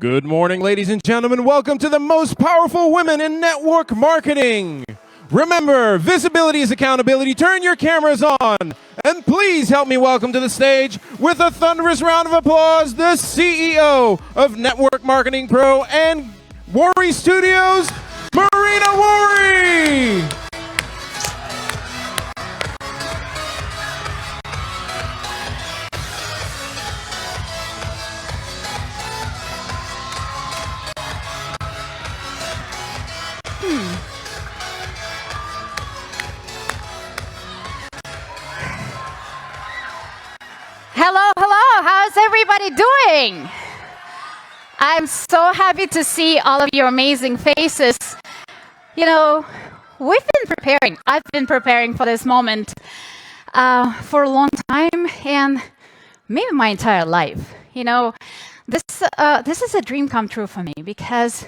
Good morning, ladies and gentlemen. Welcome to the most powerful women in network marketing. Remember, visibility is accountability. Turn your cameras on. And please help me welcome to the stage with a thunderous round of applause, the CEO of Network Marketing Pro and Worry Studios, Marina Worry. Hello, hello. How's everybody doing? I'm so happy to see all of your amazing faces. You know, we've been preparing. I've been preparing for this moment for a long time and maybe my entire life. You know, this is a dream come true for me because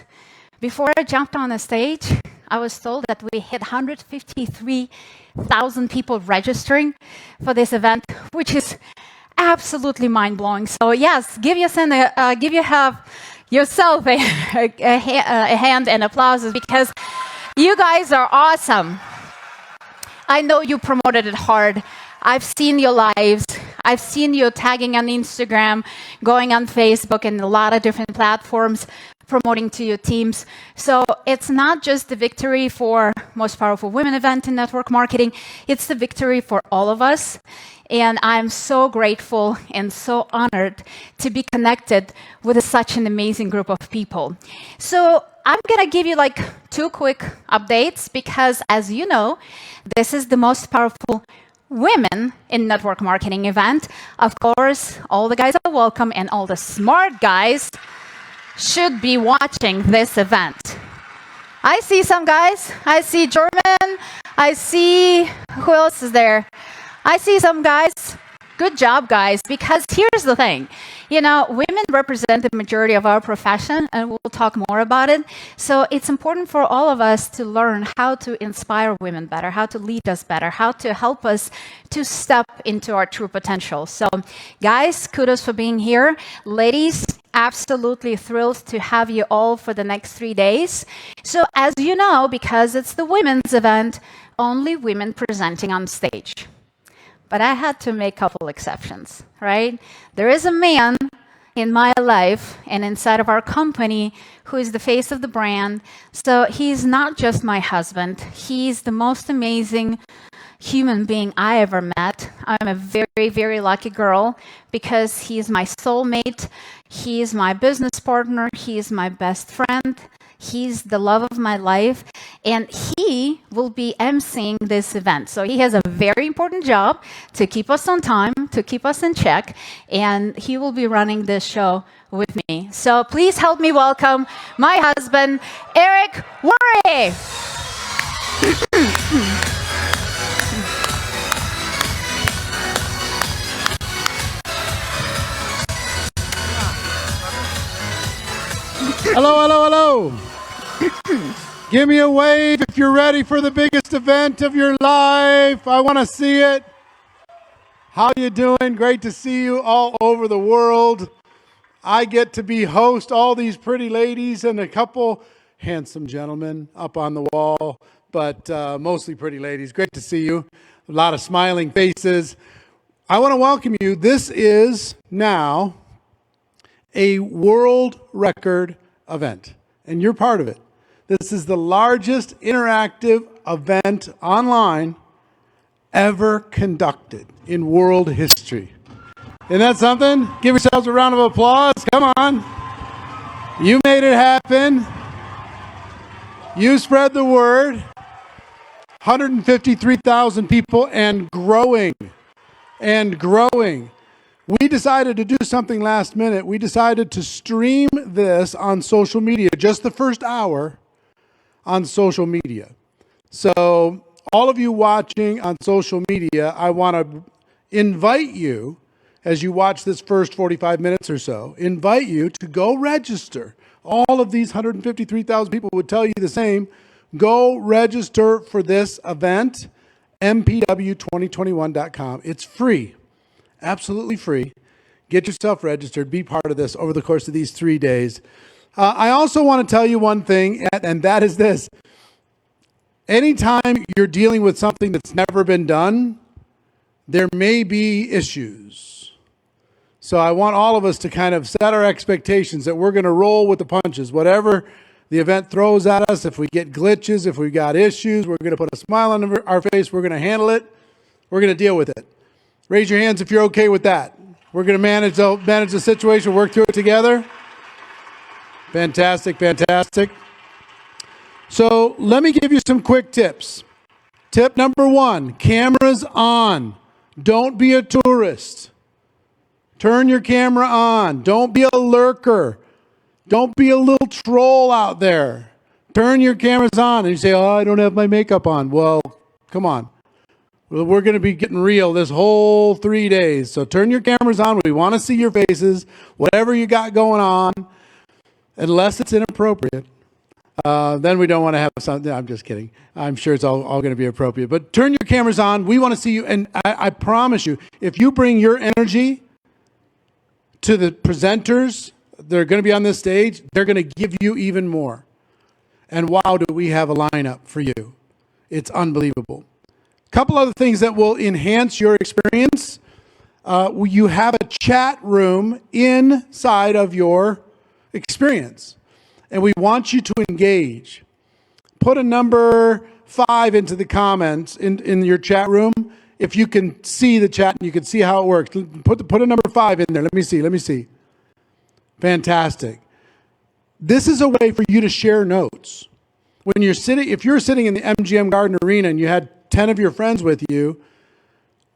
before I jumped on the stage, I was told that we had 153,000 people registering for this event, which is absolutely mind-blowing. So yes, give yourself a hand and applause because you guys are awesome. I know you promoted it hard. I've seen your lives. I've seen you tagging on Instagram, going on Facebook and a lot of different platforms, promoting to your teams. So it's not just the victory for Most Powerful Women event in network marketing, it's the victory for all of us. And I'm so grateful and so honored to be connected with such an amazing group of people. So I'm going to give you like 2 quick updates because, as you know, this is the Most Powerful Women in network marketing event. Of course, all the guys are welcome and all the smart guys should be watching this event. I see some guys. I see German. I see, who else is there? I see some guys. Good job, guys, because here's the thing. You know, women represent the majority of our profession, and we'll talk more about it. So it's important for all of us to learn how to inspire women better, how to lead us better, how to help us to step into our true potential. So, guys, kudos for being here. Ladies, absolutely thrilled to have you all for the next 3 days. So, as you know, because it's the women's event, only women presenting on stage. But I had to make a couple exceptions, right? There is a man in my life and inside of our company who is the face of the brand. So he's not just my husband. He's the most amazing human being I ever met. I'm a very, very lucky girl because he's my soulmate. He's my business partner. He's my best friend. He's the love of my life, and he will be emceeing this event. So he has a very important job to keep us on time, to keep us in check, and he will be running this show with me. So please help me welcome my husband, Eric Worry. Hello, hello, hello. Give me a wave if you're ready for the biggest event of your life. I want to see it. How you doing? Great to see you all over the world. I get to be host all these pretty ladies and a couple handsome gentlemen up on the wall, but mostly pretty ladies. Great to see you. A lot of smiling faces. I want to welcome you. This is now a world record event, and you're part of it. This is the largest interactive event online ever conducted in world history. Isn't that something? Give yourselves a round of applause. Come on. You made it happen. You spread the word. 153,000 people and growing. And growing. We decided to do something last minute. We decided to stream this on social media, just the first hour on social media. So all of you watching on social media, I want to invite you, as you watch this first 45 minutes or so, invite you to go register. All of these 153,000 people would tell you the same. Go register for this event, mpw2021.com. It's free. Absolutely free. Get yourself registered. Be part of this over the course of these 3 days. I also want to tell you one thing, and that is this. Anytime you're dealing with something that's never been done, there may be issues. So I want all of us to kind of set our expectations that we're going to roll with the punches. Whatever the event throws at us, if we get glitches, if we've got issues, we're going to put a smile on our face. We're going to handle it. We're going to deal with it. Raise your hands if you're okay with that. We're going to manage the situation, work through it together. Fantastic, fantastic. So let me give you some quick tips. Tip number 1, cameras on. Don't be a tourist. Turn your camera on. Don't be a lurker. Don't be a little troll out there. Turn your cameras on. And you say, oh, I don't have my makeup on. Well, come on. Well, we're going to be getting real this whole 3 days. So turn your cameras on. We want to see your faces, whatever you got going on, unless it's inappropriate. Then we don't want to have something. I'm just kidding. I'm sure it's all going to be appropriate. But turn your cameras on. We want to see you. And I promise you, if you bring your energy to the presenters that are going to be on this stage, they're going to give you even more. And wow, do we have a lineup for you. It's unbelievable. A couple other things that will enhance your experience. You have a chat room inside of your experience. And we want you to engage. Put a number 5 into the comments in your chat room. If you can see the chat and you can see how it works. Put a number 5 in there. Let me see. Fantastic. This is a way for you to share notes. When you're sitting, if you're sitting in the MGM Garden Arena and you had 10 of your friends with you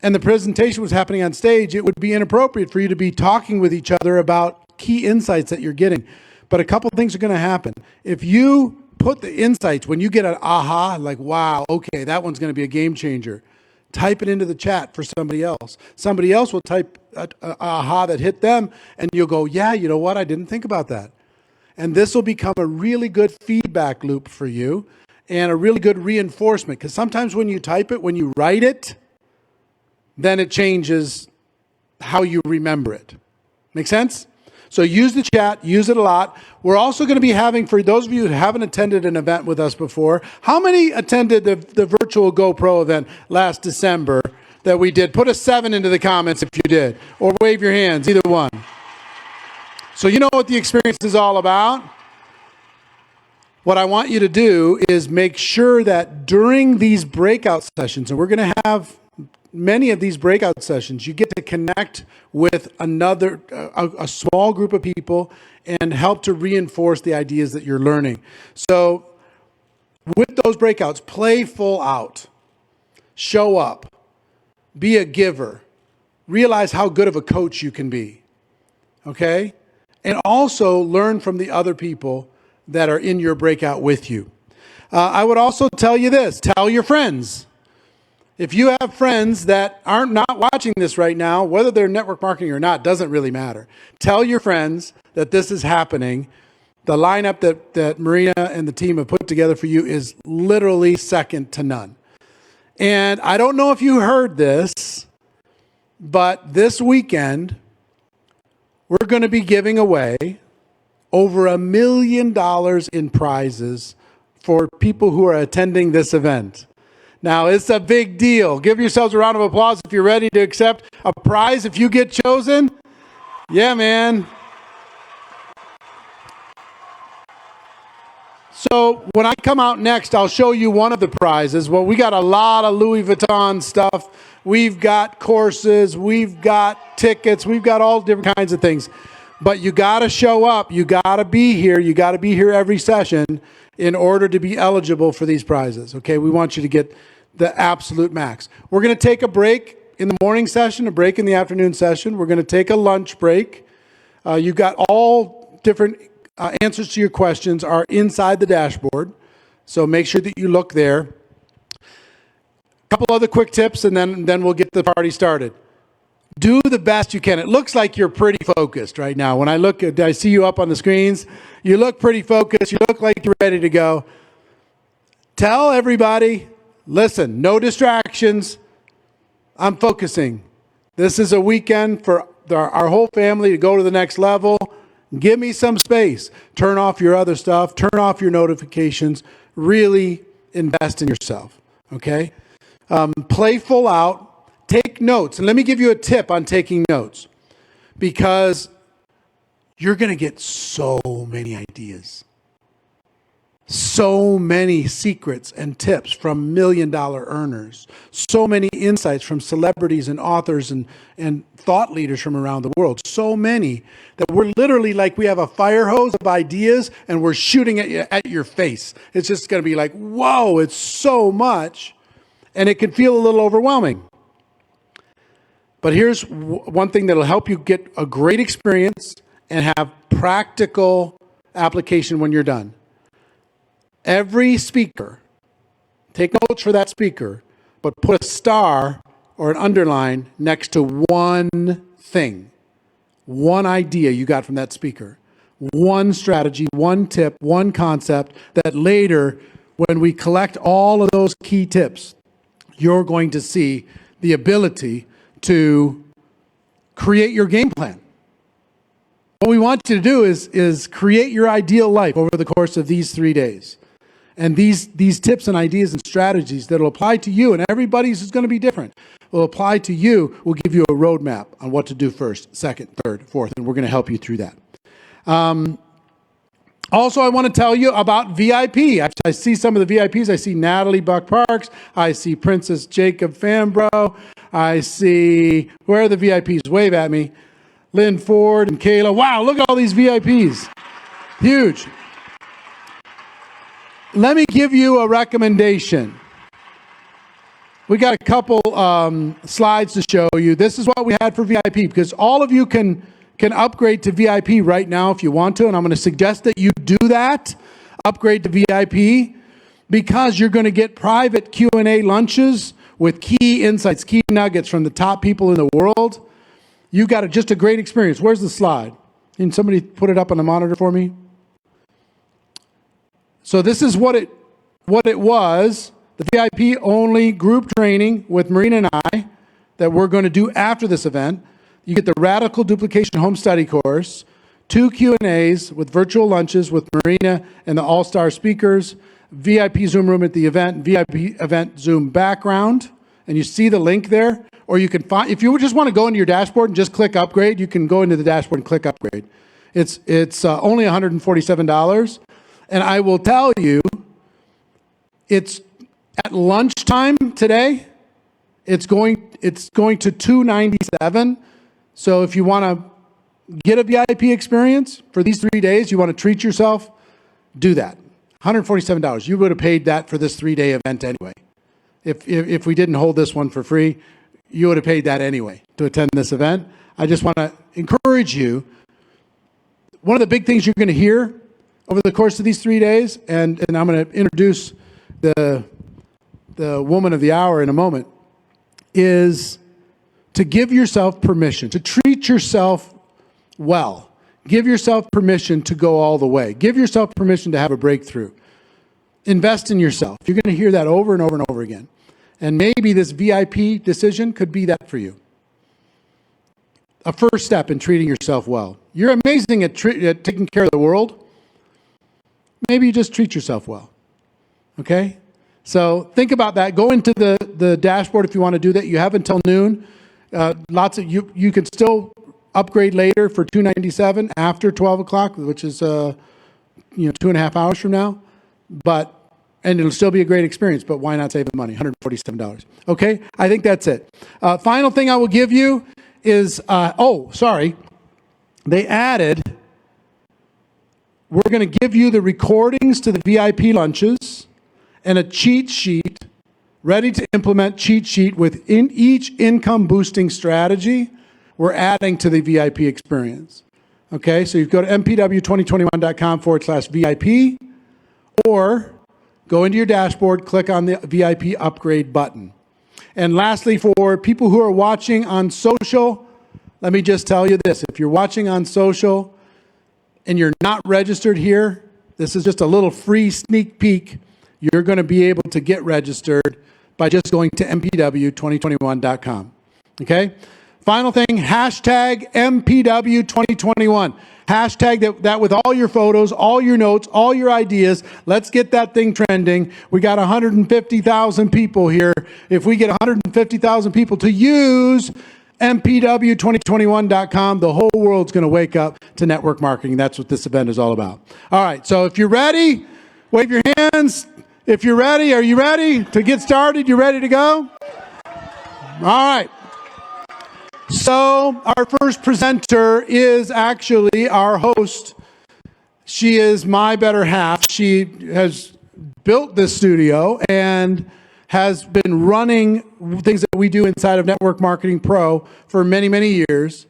and the presentation was happening on stage, it would be inappropriate for you to be talking with each other about key insights that you're getting. But a couple things are going to happen. If you put the insights, when you get an aha, like, wow, okay, that one's going to be a game changer, type it into the chat for somebody else. Somebody else will type a aha that hit them, and you'll go, yeah, you know what? I didn't think about that. And this will become a really good feedback loop for you and a really good reinforcement. Because sometimes when you type it, when you write it, then it changes how you remember it. Make sense? So use the chat, use it a lot. We're also going to be having, for those of you who haven't attended an event with us before, how many attended the virtual GoPro event last December that we did? Put a 7 into the comments if you did, or wave your hands, either one. So you know what the experience is all about? What I want you to do is make sure that during these breakout sessions, and we're going to have many of these breakout sessions, you get to connect with a small group of people and help to reinforce the ideas that you're learning. So with those breakouts, play full out, show up, be a giver, realize how good of a coach you can be, okay? And also learn from the other people that are in your breakout with you. I would also tell you this, tell your friends. If you have friends that aren't not watching this right now, whether they're network marketing or not, doesn't really matter. Tell your friends that this is happening. The lineup that Marina and the team have put together for you is literally second to none. And I don't know if you heard this, but this weekend, we're going to be giving away over $1 million in prizes for people who are attending this event. Now, it's a big deal. Give yourselves a round of applause if you're ready to accept a prize if you get chosen. Yeah, man. So when I come out next, I'll show you one of the prizes. Well, we got a lot of Louis Vuitton stuff. We've got courses. We've got tickets. We've got all different kinds of things. But you got to show up. You got to be here. You got to be here every session in order to be eligible for these prizes. Okay, we want you to get the absolute max. We're going to take a break in the morning session, a break in the afternoon session. We're going to take a lunch break. You got all different answers to your questions are inside the dashboard. So make sure that you look there. A couple other quick tips, and then we'll get the party started. Do the best you can. It looks like you're pretty focused right now. When I see you up on the screens, you look pretty focused. You look like you're ready to go. Tell everybody, listen, no distractions. I'm focusing. This is a weekend for our whole family to go to the next level, give me some space. Turn off your other stuff. Turn off your notifications. Really invest in yourself, okay? Play full out. Take notes. And let me give you a tip on taking notes, because you're going to get so many ideas, so many secrets and tips from million-dollar earners, so many insights from celebrities and authors and thought leaders from around the world, so many that we're literally like we have a fire hose of ideas and we're shooting at your face. It's just going to be like, whoa, it's so much, and it can feel a little overwhelming. But here's one thing that'll help you get a great experience and have practical application when you're done. Every speaker, take notes for that speaker, but put a star or an underline next to one thing, one idea you got from that speaker, one strategy, one tip, one concept that later, when we collect all of those key tips, you're going to see the ability to create your game plan. What we want you to do is create your ideal life over the course of these 3 days. And these tips and ideas and strategies that will apply to you, and everybody's is going to be different, will apply to you, will give you a roadmap on what to do first, second, third, fourth, and we're going to help you through that. Also, I want to tell you about VIP. Actually, I see some of the VIPs. I see Natalie Buck-Parks. I see Princess Jacob Fambro. I see, where are the VIPs? Wave at me. Lynn Ford and Kayla. Wow, look at all these VIPs. Huge. Let me give you a recommendation. We got a couple slides to show you. This is what we had for VIP, because all of you can upgrade to VIP right now if you want to, and I'm going to suggest that you do that. Upgrade to VIP, because you're going to get private Q&A lunches with key insights, key nuggets from the top people in the world. You got just a great experience. Where's the slide? Can somebody put it up on the monitor for me? So this is what it was, the VIP only group training with Marina and I that we're going to do after this event. You get the Radical Duplication Home Study course, 2 Q&As with virtual lunches with Marina and the all-star speakers, VIP Zoom room at the event, VIP event Zoom background, and you see the link there. Or you can find, if you just want to go into your dashboard and just click upgrade, you can go into the dashboard and click upgrade. It's only $147, and I will tell you, it's at lunchtime today. It's going to $297. So if you want to get a VIP experience for these 3 days, you want to treat yourself, do that. $147. You would have paid that for this 3-day event anyway. If we didn't hold this one for free, you would have paid that anyway to attend this event. I just want to encourage you. One of the big things you're going to hear over the course of these 3 days, and I'm going to introduce the woman of the hour in a moment, is to give yourself permission, to treat yourself well. Give yourself permission to go all the way. Give yourself permission to have a breakthrough. Invest in yourself. You're going to hear that over and over and over again. And maybe this VIP decision could be that for you. A first step in treating yourself well. You're amazing at taking care of the world. Maybe you just treat yourself well. Okay? So think about that. Go into the dashboard if you want to do that. You have until noon. You can still upgrade later for $297 after 12 o'clock, which is 2.5 hours from now. And it'll still be a great experience, but why not save the money? $147. Okay? I think that's it. Final thing I will give you is, they added, we're going to give you the recordings to the VIP lunches and a cheat sheet, ready to implement cheat sheet within each income boosting strategy we're adding to the VIP experience. Okay? So you go to mpw2021.com/VIP, or go into your dashboard, click on the VIP upgrade button. And lastly, for people who are watching on social, let me just tell you this. If you're watching on social and you're not registered here, this is just a little free sneak peek. You're going to be able to get registered by just going to mpw2021.com. Okay? Final thing, hashtag MPW 2021. Hashtag that with all your photos, all your notes, all your ideas. Let's get that thing trending. We got 150,000 people here. If we get 150,000 people to use mpw2021.com, the whole world's going to wake up to network marketing. That's what this event is all about. All right, so if you're ready, wave your hands. If you're ready, are you ready to get started? You ready to go? All right. So our first presenter is actually our host. She is my better half. She has built this studio and has been running things that we do inside of Network Marketing Pro for many, many years.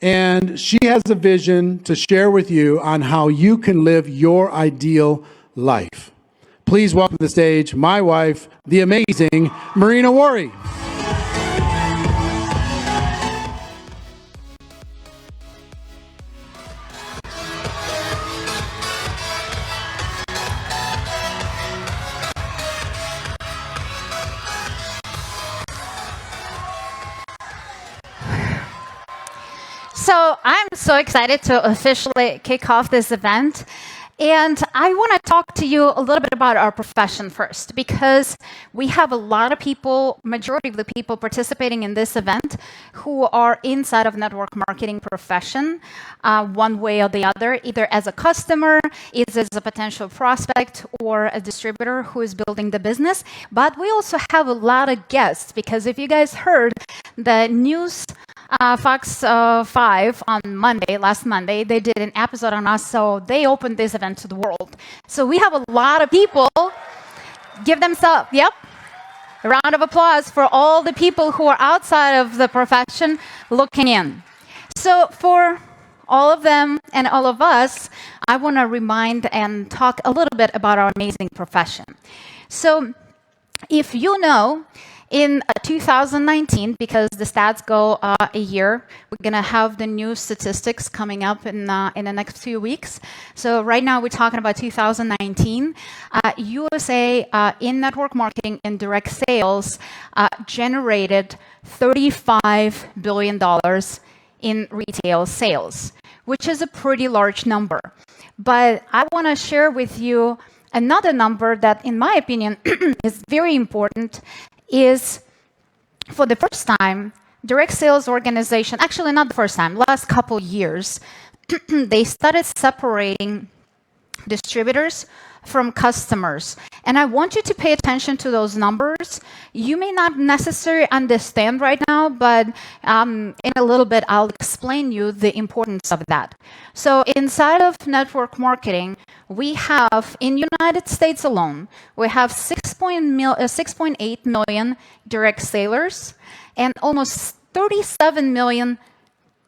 And she has a vision to share with you on how you can live your ideal life. Please welcome to the stage my wife, the amazing Marina Worre. So I'm so excited to officially kick off this event. And I want to talk to you a little bit about our profession first, because we have a lot of people, majority of the people participating in this event, who are inside of network marketing profession, one way or the other, either as a customer, either as a potential prospect, or a distributor who is building the business. But we also have a lot of guests, because if you guys heard the news Fox 5 on Monday, last Monday, they did an episode on us, so they opened this event to the world. So we have a lot of people. Give them some, a round of applause for all the people who are outside of the profession looking in. So for all of them and all of us, I want to remind and talk a little bit about our amazing profession. So if you know, in 2019, because the stats go a year, we're going to have the new statistics coming up in the next few weeks. So right now we're talking about 2019. USA in network marketing and direct sales generated $35 billion in retail sales, which is a pretty large number. But I want to share with you another number that, in my opinion, is very important. Is for the first time, direct sales organization, actually not the first time, last couple years, they started separating distributors from customers. And I want you to pay attention to those numbers. You may not necessarily understand right now, but in a little bit, I'll explain you the importance of that. So inside of network marketing, we have, in United States alone, we have 6.8 million direct sellers and almost 37 million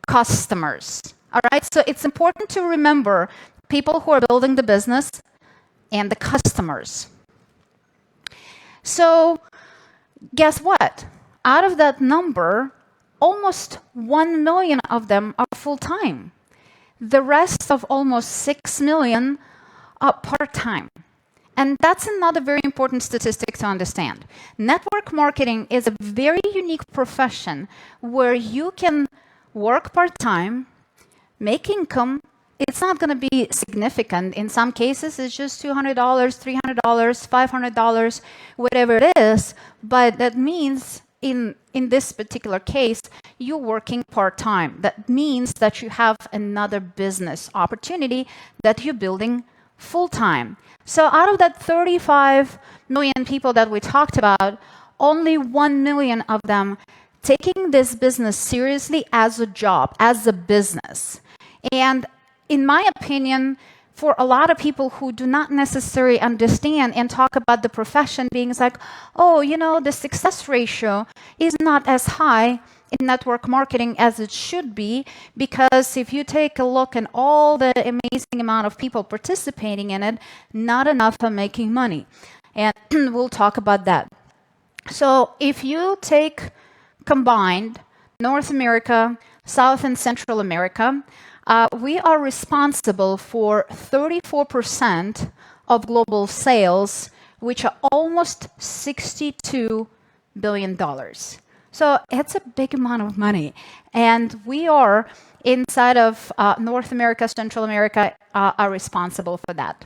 customers. All right, so it's important to remember people who are building the business and the customers. So guess what? Out of that number, almost 1 million of them are full-time. The rest of almost 6 million are part-time. And that's another very important statistic to understand. Network marketing is a very unique profession where you can work part-time, make income. It's not going to be significant. In some cases, it's just $200, $300, $500, whatever it is. But that means in this particular case, you're working part-time. That means that you have another business opportunity that you're building full-time. So out of that 35 million people that we talked about, only 1 million of them taking this business seriously as a job, as a business. And in my opinion, for a lot of people who do not necessarily understand and talk about the profession being like, oh, you know, the success ratio is not as high in network marketing as it should be, because if you take a look at all the amazing amount of people participating in it, not enough are making money. And we'll talk about that. So if you take combined North America, South and Central America, we are responsible for 34% of global sales, which are almost $62 billion. So it's a big amount of money. And we are, inside of North America, Central America, are responsible for that.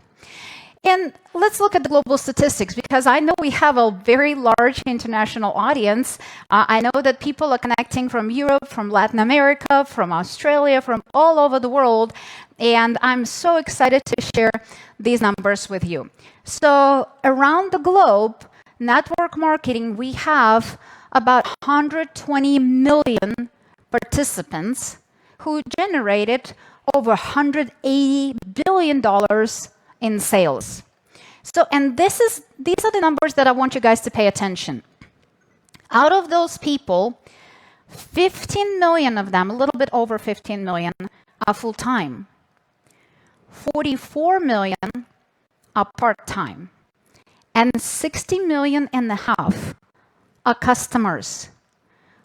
And let's look at the global statistics, because I know we have a very large international audience. I know that people are connecting from Europe, from Latin America, from Australia, from all over the world. And I'm so excited to share these numbers with you. So around the globe, network marketing, we have about 120 million participants who generated over $180 billion in sales. So, and these are the numbers that I want you guys to pay attention. Out of those people, 15 million of them, a little bit over 15 million, are full-time. 44 million are part-time. And 60 million and a half are customers.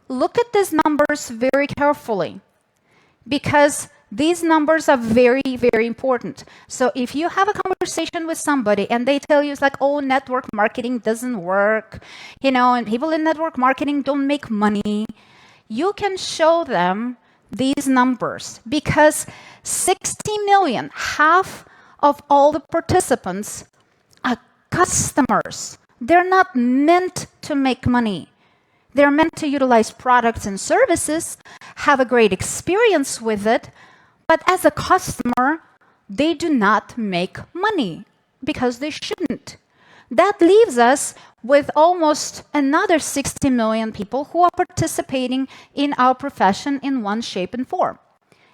Look at these numbers very carefully, because these numbers are very, very important. So if you have a conversation with somebody and they tell you it's like, oh, network marketing doesn't work, and people in network marketing don't make money, you can show them these numbers, because 60 million, half of all the participants, are customers. They're not meant to make money. They're meant to utilize products and services, have a great experience with it, but as a customer, they do not make money because they shouldn't. That leaves us with almost another 60 million people who are participating in our profession in one shape and form.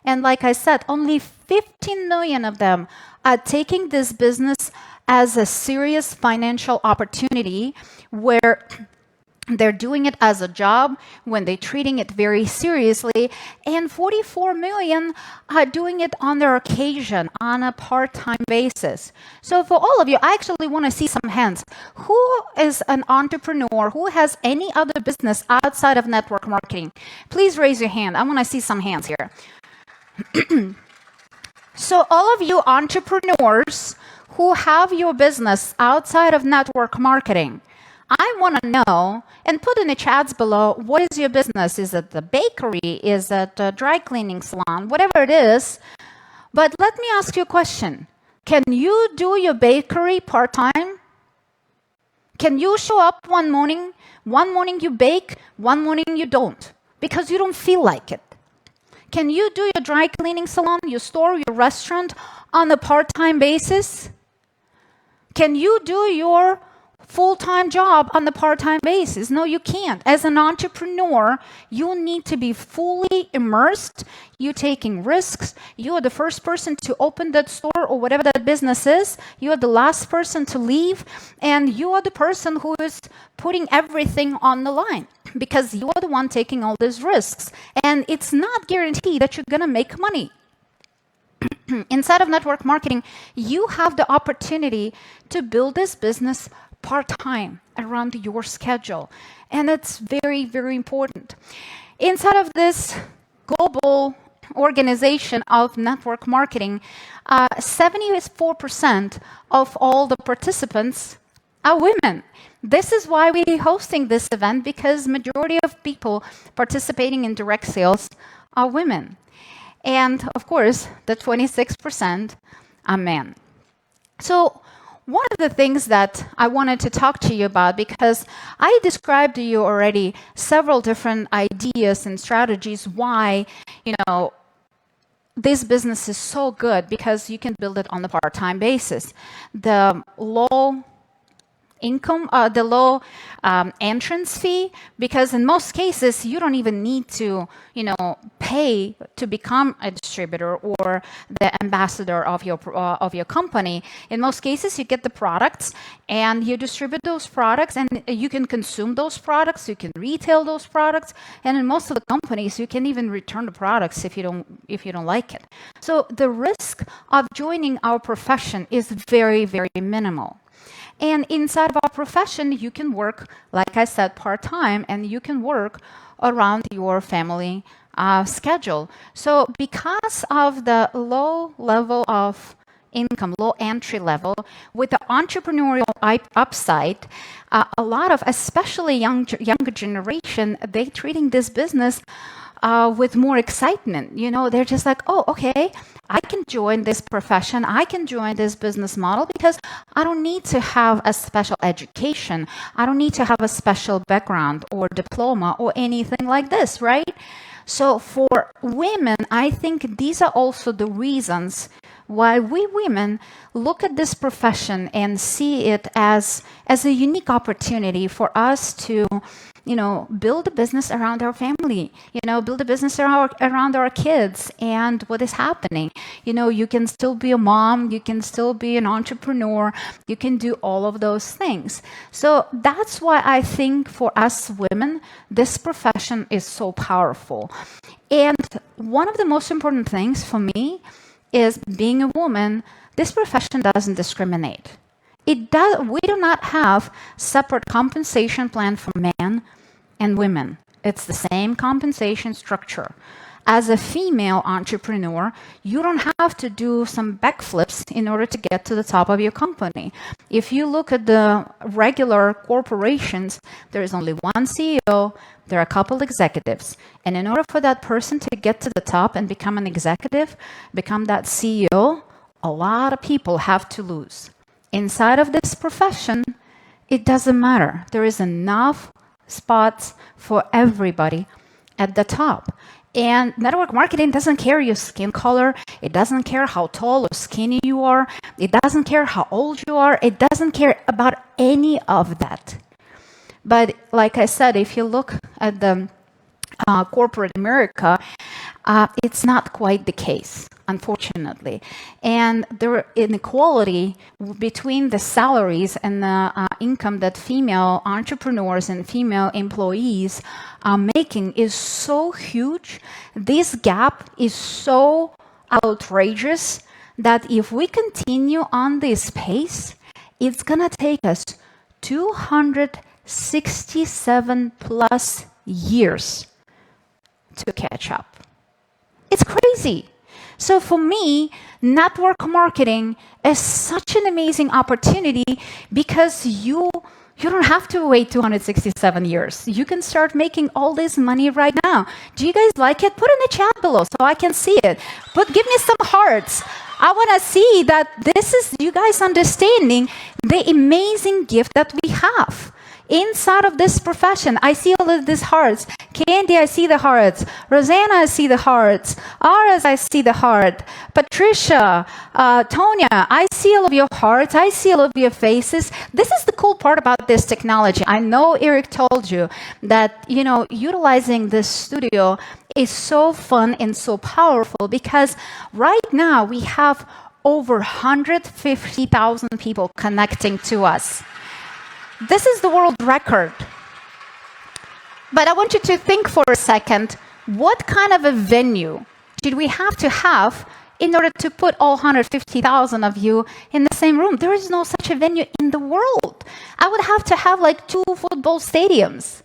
And like I said, only 15 million of them are taking this business as a serious financial opportunity, where they're doing it as a job, when they're treating it very seriously, and 44 million are doing it on their occasion, on a part-time basis. So for all of you, I actually want to see some hands. Who is an entrepreneur? Who has any other business outside of network marketing? Please raise your hand. I want to see some hands here. So all of you entrepreneurs who have your business outside of network marketing, I want to know, and put in the chats below, what is your business? Is it the bakery? Is it a dry cleaning salon? Whatever it is. But let me ask you a question. Can you do your bakery part-time? Can you show up one morning you bake, one morning you don't, because you don't feel like it? Can you do your dry cleaning salon, your store, your restaurant on a part-time basis? Can you do your full-time job on the part-time basis? No, you can't. As an entrepreneur, you need to be fully immersed. You're taking risks. You are the first person to open that store or whatever that business is. You are the last person to leave. And you are the person who is putting everything on the line, because you are the one taking all these risks. And it's not guaranteed that you're going to make money. Inside of network marketing, you have the opportunity to build this business part-time around your schedule. And it's very, very important. Inside of this global organization of network marketing, 74% of all the participants are women. This is why we're hosting this event, because majority of people participating in direct sales are women. And of course, the 26% are men. So one of the things that I wanted to talk to you about, because I described to you already several different ideas and strategies why, this business is so good, because you can build it on a part-time basis. The low income, the low entrance fee, because in most cases you don't even need to, pay to become a distributor or the ambassador of your company. In most cases, you get the products and you distribute those products, and you can consume those products, you can retail those products, and in most of the companies, you can even return the products if you don't like it. So the risk of joining our profession is very, very minimal. And inside of our profession, you can work, like I said, part-time, and you can work around your family schedule. So because of the low level of income, low entry level, with the entrepreneurial upside, a lot of, especially younger generation, they treating this business with more excitement. You know, they're just like, oh, okay, I can join this profession, I can join this business model because I don't need to have a special education, I don't need to have a special background or diploma or anything like this, right? So for women, I think these are also the reasons why we women look at this profession and see it as a unique opportunity for us to, you know, build a business around our family, you know, build a business around our kids and what is happening. You know, you can still be a mom, you can still be an entrepreneur, you can do all of those things. So that's why I think for us women, this profession is so powerful. And one of the most important things for me is being a woman, this profession doesn't discriminate. We do not have separate compensation plan for men and women. It's the same compensation structure. As a female entrepreneur, you don't have to do some backflips in order to get to the top of your company. If you look at the regular corporations, there is only one CEO, there are a couple executives. And in order for that person to get to the top and become an executive, become that CEO, a lot of people have to lose. Inside of this profession, it doesn't matter. There is enough spots for everybody at the top. And network marketing doesn't care your skin color. It doesn't care how tall or skinny you are. It doesn't care how old you are. It doesn't care about any of that. But like I said, if you look at the corporate America, it's not quite the case, unfortunately. And the inequality between the salaries and the income that female entrepreneurs and female employees are making is so huge. This gap is so outrageous that if we continue on this pace, it's going to take us 267 plus years to catch up. It's crazy. So for me, network marketing is such an amazing opportunity because you don't have to wait 267 years. You can start making all this money right now. Do you guys like it? Put in the chat below so I can see it. But give me some hearts. I want to see that this is you guys understanding the amazing gift that we have inside of this profession. I see all of these hearts. Candy, I see the hearts. Rosanna, I see the hearts. Aras, I see the heart. Patricia, Tonya, I see all of your hearts. I see all of your faces. This is the cool part about this technology. I know Eric told you that, you know, utilizing this studio is so fun and so powerful because right now we have over 150,000 people connecting to us. This is the world record. But I want you to think for a second, what kind of a venue did we have to have in order to put all 150,000 of you in the same room? There is no such a venue in the world. I would have to have like 2 football stadiums.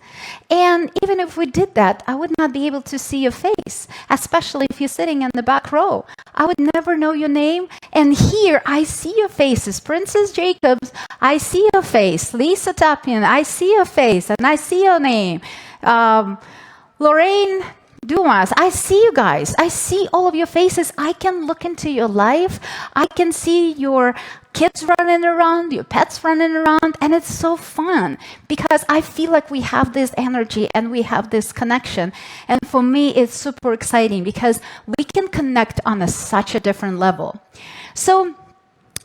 And even if we did that, I would not be able to see your face, especially if you're sitting in the back row. I would never know your name. And here, I see your faces. Princess Jacobs, I see your face. Lisa Tapian, I see your face, and I see your name. Lorraine Dumas, I see you guys. I see all of your faces. I can look into your life. I can see your kids running around, your pets running around, and it's so fun because I feel like we have this energy and we have this connection. And for me, it's super exciting because we can connect on such a different level. So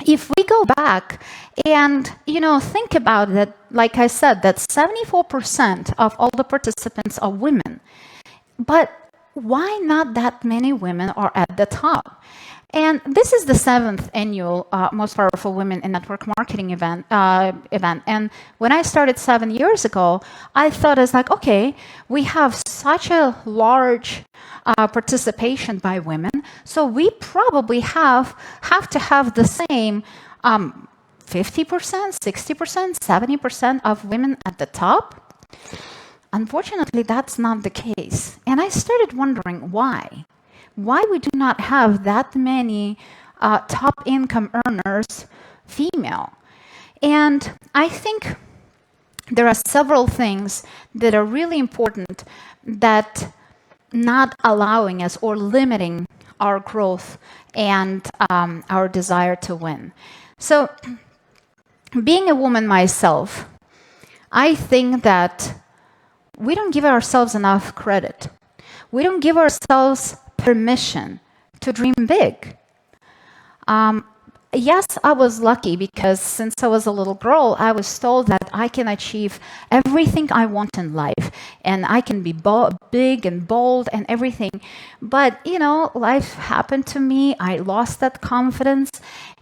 if we go back and, you know, think about it, like I said, that 74% of all the participants are women. But why not that many women are at the top? And this is the 7th annual Most Powerful Women in Network Marketing event. And when I started 7 years ago, I thought it's like, okay, we have such a large participation by women, so we probably have to have the same 50%, 60%, 70% of women at the top. Unfortunately, that's not the case. And I started wondering why. Why we do not have that many top income earners female. And I think there are several things that are really important that not allowing us or limiting our growth and our desire to win. So, being a woman myself, I think that we don't give ourselves enough credit. We don't give ourselves permission to dream big. Yes, I was lucky because since I was a little girl, I was told that I can achieve everything I want in life and I can be big and bold and everything. But, life happened to me. I lost that confidence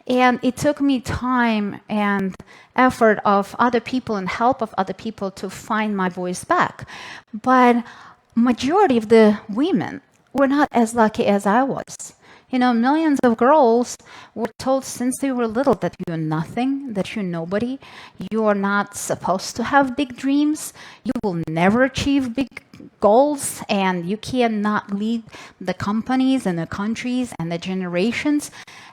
and it took me time and effort of other people and help of other people to find my voice back. But majority of the women were not as lucky as I was. Millions of girls were told since they were little that you're nothing, that you're nobody, you are not supposed to have big dreams, you will never achieve big goals, and you cannot lead the companies and the countries and the generations.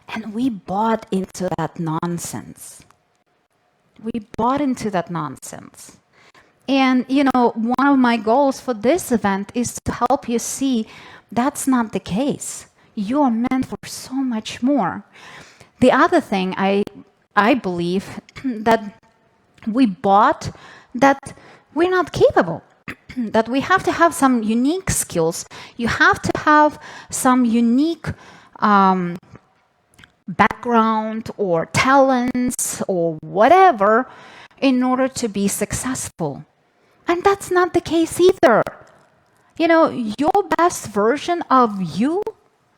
And we bought into that nonsense. And, one of my goals for this event is to help you see that's not the case. You are meant for so much more. The other thing I believe that we bought that we're not capable, that we have to have some unique skills. You have to have some unique background or talents or whatever in order to be successful. And that's not the case either. Your best version of you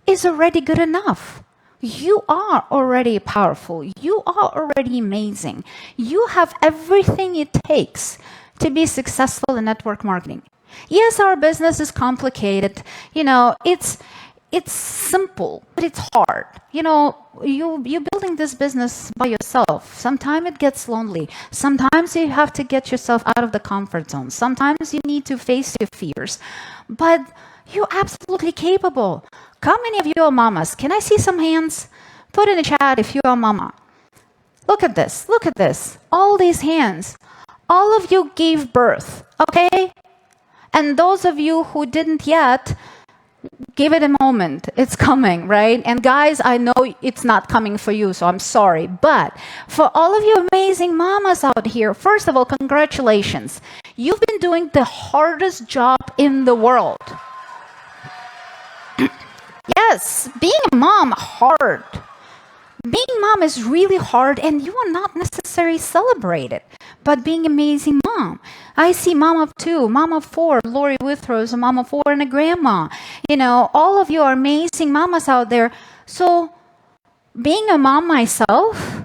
is already good enough. You are already powerful. You are already amazing. You have everything it takes to be successful in network marketing. Yes, our business is complicated. It's simple, but it's hard. You're building this business by yourself. Sometimes it gets lonely. Sometimes you have to get yourself out of the comfort zone. Sometimes you need to face your fears. But you're absolutely capable. How many of you are mamas? Can I see some hands? Put in the chat if you are mama. Look at this. Look at this. All these hands. All of you gave birth, okay? And those of you who didn't yet, give it a moment. It's coming, right? And guys, I know it's not coming for you, so I'm sorry. But for all of you amazing mamas out here, first of all, congratulations. You've been doing the hardest job in the world. Yes, being a mom, hard. Being mom is really hard and you are not necessarily celebrated. But being amazing mom. I see mom of 2, mom of 4, Lori Withrow is a mom of 4 and a grandma. All of you are amazing mamas out there. So being a mom myself,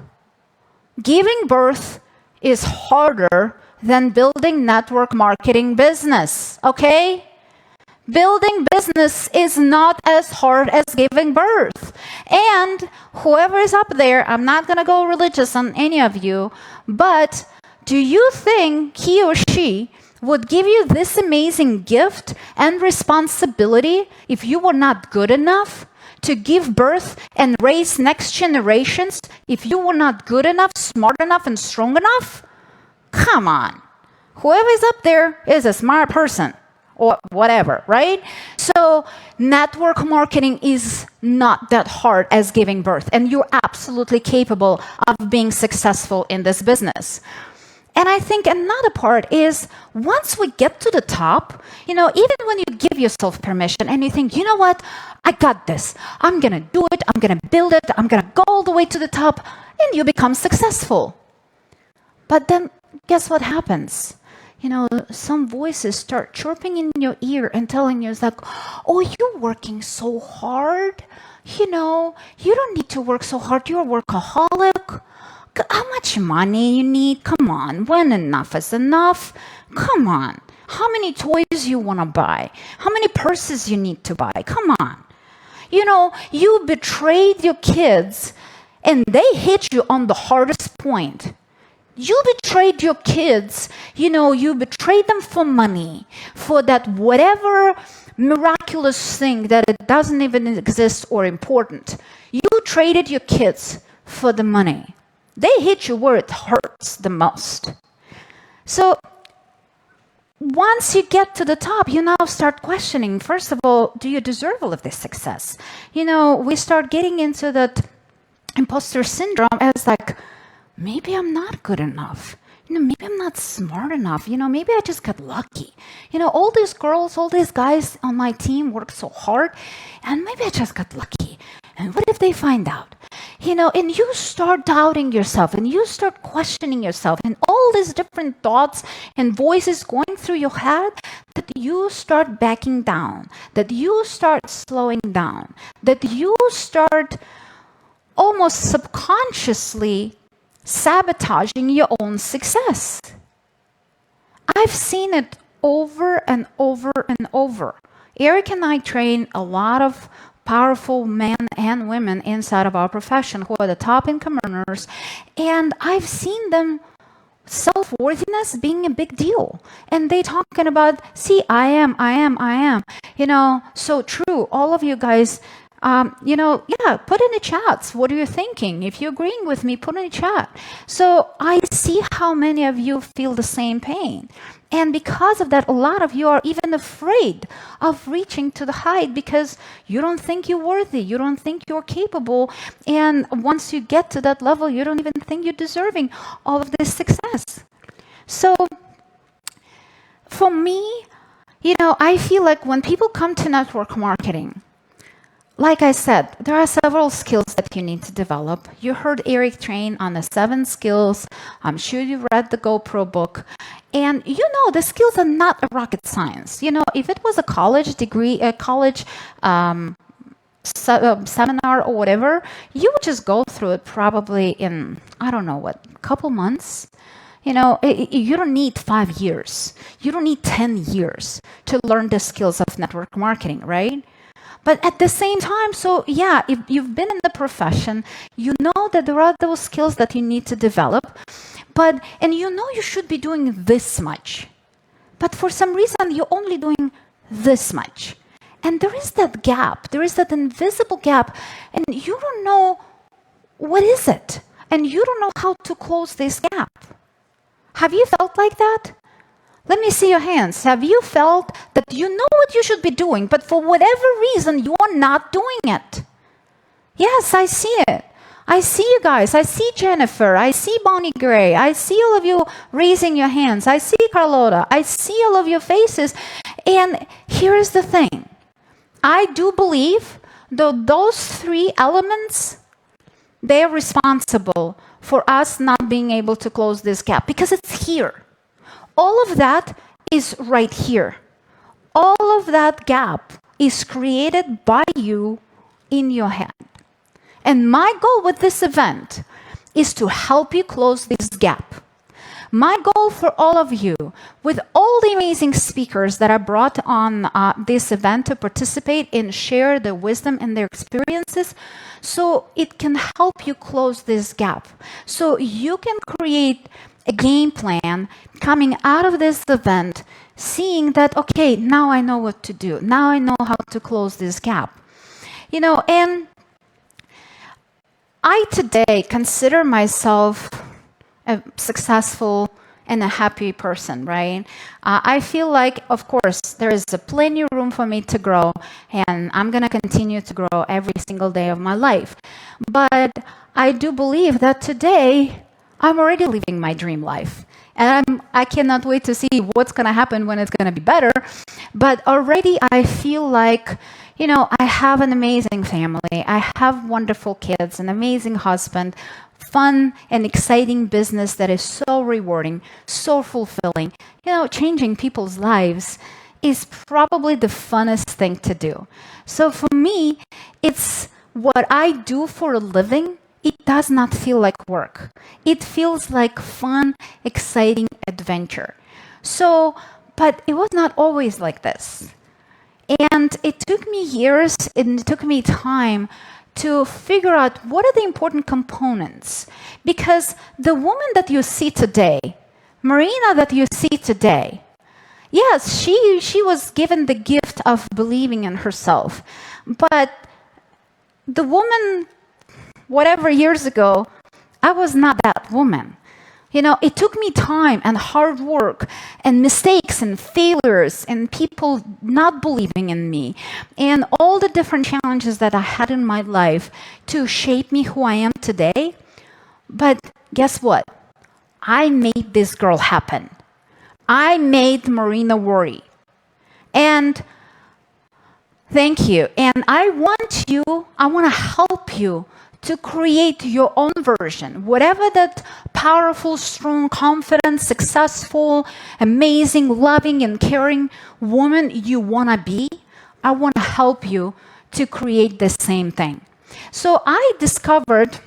giving birth is harder than building network marketing business, okay? Building business is not as hard as giving birth. And whoever is up there, I'm not going to go religious on any of you, but do you think he or she would give you this amazing gift and responsibility if you were not good enough to give birth and raise next generations? If you were not good enough, smart enough, and strong enough? Come on. Whoever is up there is a smart person. Or whatever, right? So network marketing is not that hard as giving birth, and you're absolutely capable of being successful in this business. And I think another part is once we get to the top, even when you give yourself permission and you think, you know what, I got this. I'm going to do it. I'm going to build it. I'm going to go all the way to the top, and you become successful. But then guess what happens? Some voices start chirping in your ear and telling you, it's like, oh, you're working so hard. You don't need to work so hard. You're a workaholic. How much money you need? Come on. When enough is enough? Come on. How many toys you want to buy? How many purses you need to buy? Come on. You betrayed your kids and they hit you on the hardest point. You betrayed your kids, you betrayed them for money, for that whatever miraculous thing that it doesn't even exist or important. You traded your kids for the money. They hit you where it hurts the most. So once you get to the top, you now start questioning, first of all, do you deserve all of this success? We start getting into that imposter syndrome as like, maybe I'm not good enough. Maybe I'm not smart enough. Maybe I just got lucky. All these girls, all these guys on my team work so hard, and maybe I just got lucky. And what if they find out? And you start doubting yourself, and you start questioning yourself, and all these different thoughts and voices going through your head, that you start backing down, that you start slowing down, that you start almost subconsciously sabotaging your own success. I've seen it over and over and over. Eric and I train a lot of powerful men and women inside of our profession who are the top income earners, and I've seen them self-worthiness being a big deal. And they talking about, see, I am. So true. All of you guys, put in the chats. What are you thinking? If you're agreeing with me, put in the chat. So I see how many of you feel the same pain. And because of that, a lot of you are even afraid of reaching to the height because you don't think you're worthy. You don't think you're capable. And once you get to that level, you don't even think you're deserving all of this success. So for me, I feel like when people come to network marketing, like I said, there are several skills that you need to develop. You heard Eric train on the 7 skills. I'm sure you read the GoPro book. And the skills are not a rocket science. If it was a college degree, a college seminar or whatever, you would just go through it probably in, a couple months. You don't need 5 years. You don't need 10 years to learn the skills of network marketing, right? But at the same time, if you've been in the profession, you know that there are those skills that you need to develop, and you should be doing this much. But for some reason, you're only doing this much. And there is that gap, there is that invisible gap, and you don't know what is it, and you don't know how to close this gap. Have you felt like that? Let me see your hands. Have you felt that you know what you should be doing, but for whatever reason, you are not doing it? Yes, I see it. I see you guys. I see Jennifer. I see Bonnie Gray. I see all of you raising your hands. I see Carlota. I see all of your faces. And here is the thing. I do believe that those 3 elements, they're responsible for us not being able to close this gap because it's here. All of that is right here. All of that gap is created by you in your head. And my goal with this event is to help you close this gap. My goal for all of you, with all the amazing speakers that I brought on this event to participate and share their wisdom and their experiences, so it can help you close this gap. So you can create a game plan coming out of this event, seeing that, okay, now I know what to do. Now I know how to close this gap. And I today consider myself a successful and a happy person, right? I feel like, of course, there is plenty of room for me to grow, and I'm going to continue to grow every single day of my life. But I do believe that today, I'm already living my dream life. And I cannot wait to see what's going to happen when it's going to be better. But already I feel like, I have an amazing family. I have wonderful kids, an amazing husband, fun and exciting business that is so rewarding, so fulfilling. Changing people's lives is probably the funnest thing to do. So for me, it's what I do for a living. It does not feel like work. It feels like fun, exciting adventure. But it was not always like this. And it took me years, and it took me time to figure out what are the important components. Because the woman that you see today, Marina that you see today, yes, she was given the gift of believing in herself. But the woman whatever years ago, I was not that woman. It took me time and hard work and mistakes and failures and people not believing in me and all the different challenges that I had in my life to shape me who I am today. But guess what? I made this girl happen. I made Marina worry. And thank you. And I want to help you to create your own version. Whatever that powerful, strong, confident, successful, amazing, loving, and caring woman you want to be, I want to help you to create the same thing. So I discovered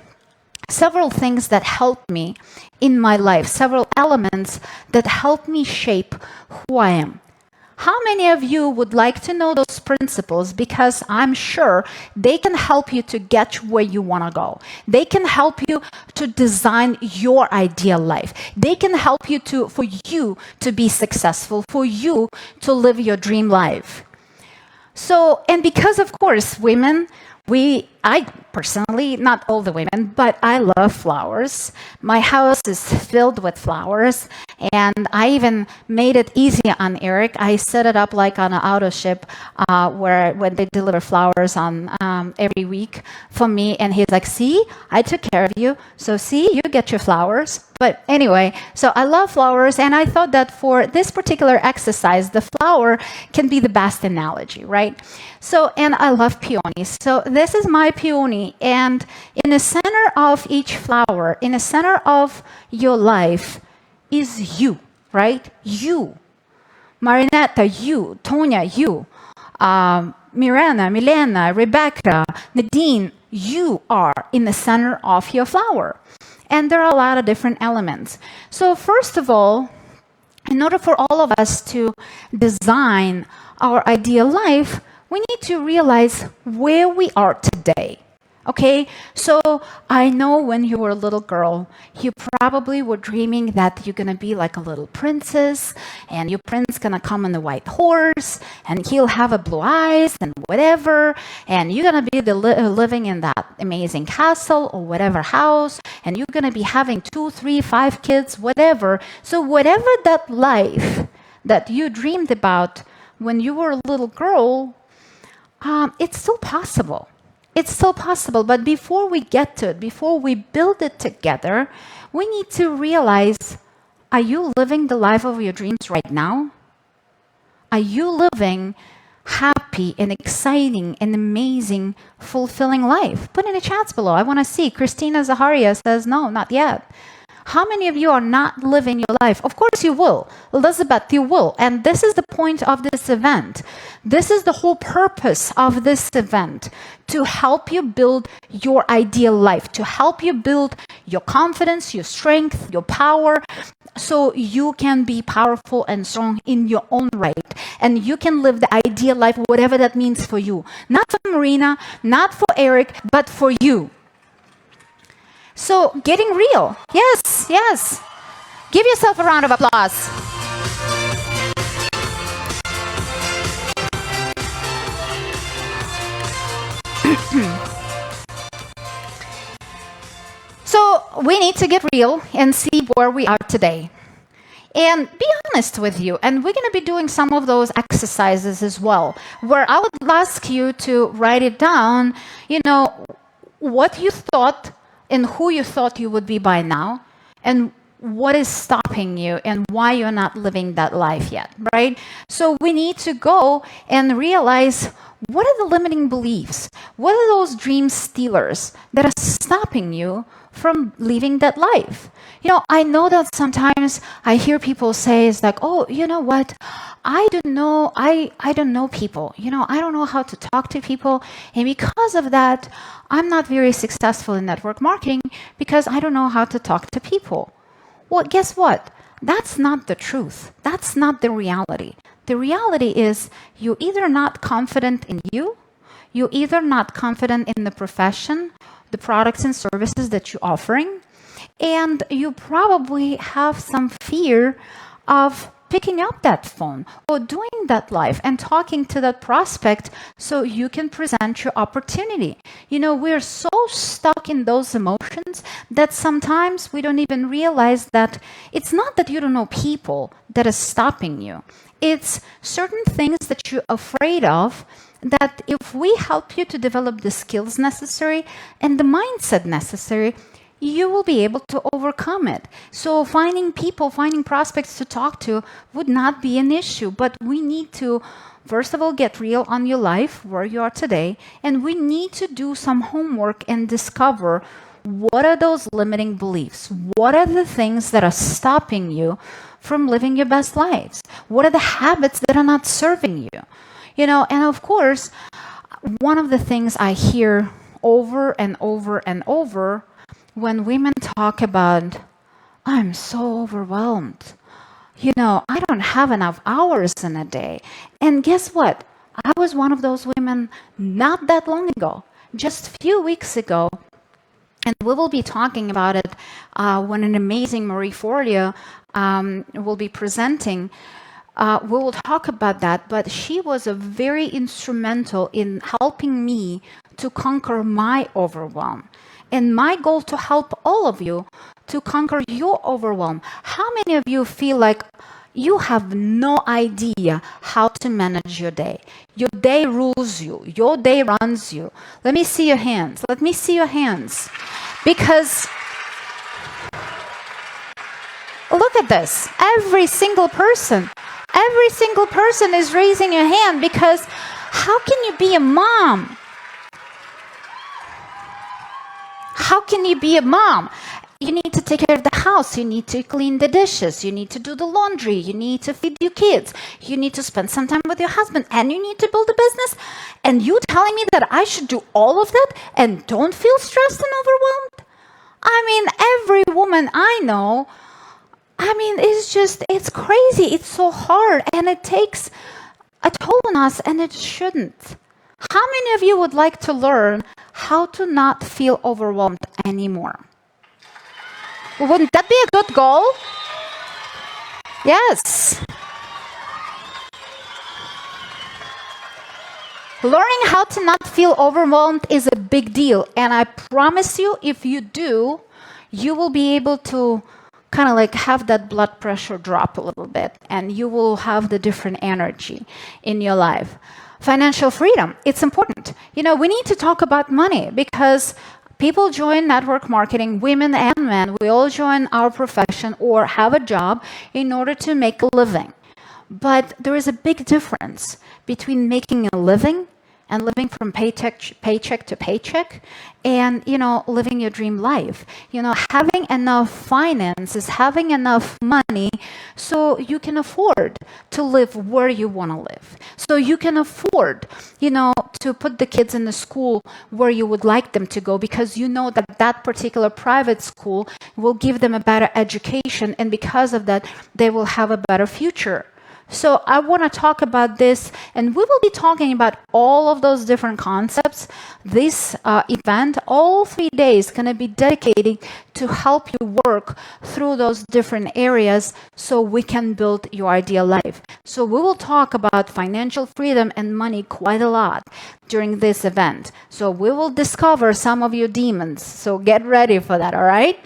several things that helped me in my life, several elements that helped me shape who I am. How many of you would like to know those principles? Because I'm sure they can help you to get where you want to go. They can help you to design your ideal life. They can help you for you to be successful, for you to live your dream life. So, and because of course, women, I personally, not all the women, but I love flowers. My house is filled with flowers, and I even made it easy on Eric. I set it up like on an auto ship when they deliver flowers on every week for me, and he's like, see, I took care of you, so see, you get your flowers. But anyway, so I love flowers, and I thought that for this particular exercise, the flower can be the best analogy, right? So, and I love peonies. So this is my peony, and in the center of each flower, in the center of your life is you, right? You. Marinetta, you. Tonya, you. Miranda, Milena, Rebecca, Nadine, you are in the center of your flower. And there are a lot of different elements. So first of all, in order for all of us to design our ideal life, we need to realize where we are today. Okay, so I know when you were a little girl, you probably were dreaming that you're gonna be like a little princess, and your prince gonna come on the white horse, and he'll have a blue eyes and whatever, and you're gonna be living in that amazing castle or whatever house, and you're gonna be having 2, 3, 5 kids, whatever. So whatever that life that you dreamed about when you were a little girl, it's still possible. It's still possible, but before we get to it, before we build it together, we need to realize, are you living the life of your dreams right now? Are you living happy and exciting and amazing, fulfilling life? Put in the chats below. I want to see. Christina Zaharia says, no, not yet. How many of you are not living your life? Of course you will. Elizabeth, you will. And this is the point of this event. This is the whole purpose of this event, to help you build your ideal life, to help you build your confidence, your strength, your power, so you can be powerful and strong in your own right. And you can live the ideal life, whatever that means for you. Not for Marina, not for Eric, but for you. So, getting real. Yes, yes. Give yourself a round of applause. So, we need to get real and see where we are today. And be honest with you. And we're going to be doing some of those exercises as well, where I would ask you to write it down, what you thought and who you thought you would be by now, and what is stopping you and why you're not living that life yet, right? So we need to go and realize, what are the limiting beliefs? What are those dream stealers that are stopping you from living that life? I know that sometimes I hear people say, it's like, oh, you know what? I don't know people. I don't know how to talk to people. And because of that, I'm not very successful in network marketing because I don't know how to talk to people. Well, guess what? That's not the truth. That's not the reality. The reality is you're either not confident in you're either not confident in the profession, the products and services that you're offering, and you probably have some fear of picking up that phone or doing that live and talking to that prospect so you can present your opportunity. We're so stuck in those emotions that sometimes we don't even realize that it's not that you don't know people that is stopping you. It's certain things that you're afraid of, that if we help you to develop the skills necessary and the mindset necessary, you will be able to overcome it. So finding people, finding prospects to talk to would not be an issue. But we need to, first of all, get real on your life, where you are today, and we need to do some homework and discover what are those limiting beliefs? What are the things that are stopping you from living your best lives? What are the habits that are not serving you? And of course, one of the things I hear over and over and over when women talk about, I'm so overwhelmed. I don't have enough hours in a day. And guess what? I was one of those women not that long ago, just a few weeks ago. And we will be talking about it when an amazing Marie Forleo will be presenting. We will talk about that, but she was very instrumental in helping me to conquer my overwhelm. And my goal to help all of you to conquer your overwhelm. How many of you feel like you have no idea how to manage your day? Your day rules you. Your day runs you. Let me see your hands. Let me see your hands. Because look at this. Every single person is raising a hand, because how can you be a mom? How can you be a mom? You need to take care of the house. You need to clean the dishes. You need to do the laundry. You need to feed your kids. You need to spend some time with your husband. And you need to build a business. And you telling me that I should do all of that and don't feel stressed and overwhelmed? Every woman I know, it's crazy. It's so hard. And it takes a toll on us, and it shouldn't. How many of you would like to learn how to not feel overwhelmed anymore? Wouldn't that be a good goal? Yes. Learning how to not feel overwhelmed is a big deal. And I promise you, if you do, you will be able to kind of like have that blood pressure drop a little bit, and you will have the different energy in your life. Financial freedom, it's important. We need to talk about money, because people join network marketing, women and men, we all join our profession or have a job in order to make a living. But there is a big difference between making a living and living from paycheck to paycheck, and living your dream life. Having enough finances, having enough money, so you can afford to live where you want to live. So you can afford, to put the kids in the school where you would like them to go, because you know that that particular private school will give them a better education, and because of that, they will have a better future. So I want to talk about this, and we will be talking about all of those different concepts. This event, all 3 days, going to be dedicated to help you work through those different areas so we can build your ideal life. So we will talk about financial freedom and money quite a lot during this event. So we will discover some of your demons. So get ready for that, all right?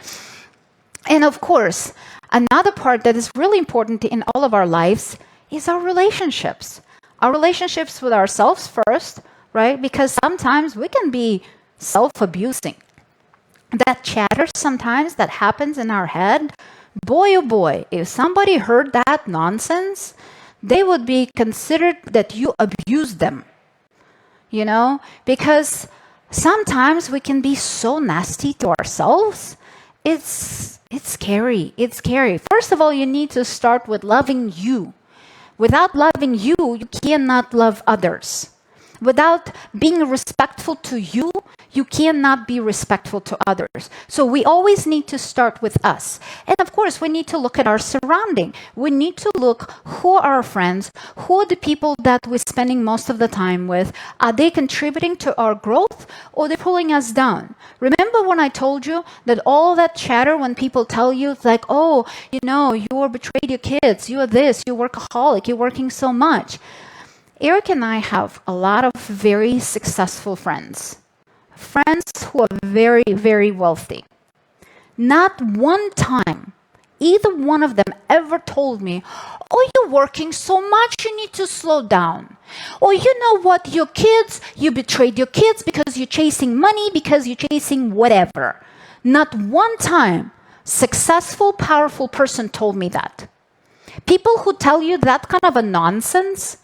And of course, another part that is really important in all of our lives is our relationships. Our relationships with ourselves first, right? Because sometimes we can be self-abusing. That chatter sometimes that happens in our head, boy oh boy, if somebody heard that nonsense, they would be considered that you abused them. Because sometimes we can be so nasty to ourselves. It's scary. It's scary. First of all, you need to start with loving you. Without loving you, you cannot love others. Without being respectful to you, you cannot be respectful to others. So we always need to start with us. And of course, we need to look at our surrounding. We need to look who are our friends, who are the people that we're spending most of the time with. Are they contributing to our growth, or they're pulling us down? Remember when I told you that all that chatter, when people tell you, like, oh, you betrayed your kids, you are this, you're workaholic, you're working so much. Eric and I have a lot of very successful friends. friends who are very, very wealthy. Not one time, either one of them ever told me, oh, you're working so much, you need to slow down. Or you know what, your kids, you betrayed your kids because you're chasing money, because you're chasing whatever. Not one time, successful, powerful person told me that. People who tell you that kind of a nonsense,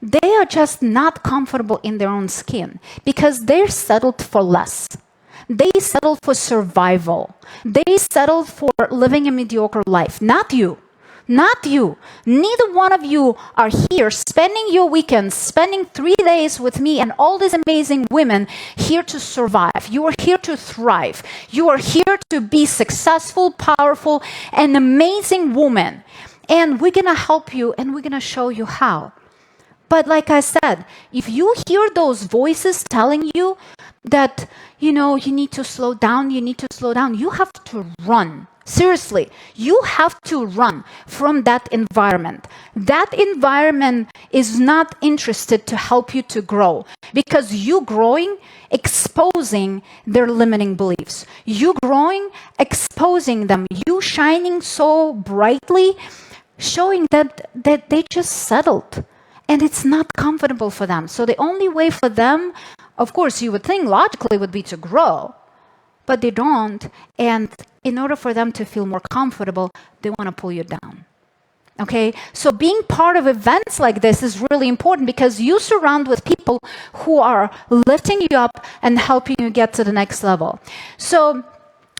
they are just not comfortable in their own skin because they're settled for less. They settled for survival. They settled for living a mediocre life. Not you. Not you. Neither one of you are here spending your weekends, spending 3 days with me and all these amazing women here to survive. You are here to thrive. You are here to be successful, powerful, and amazing woman. And we're going to help you and we're going to show you how. But like I said, if you hear those voices telling you that, you need to slow down, you have to run. Seriously, you have to run from that environment. That environment is not interested to help you to grow because you growing, exposing their limiting beliefs. You growing, exposing them. You shining so brightly, showing that they just settled. And it's not comfortable for them. So the only way for them, of course, you would think logically would be to grow, but they don't. And in order for them to feel more comfortable, they want to pull you down. Okay? So being part of events like this is really important because you surround with people who are lifting you up and helping you get to the next level. So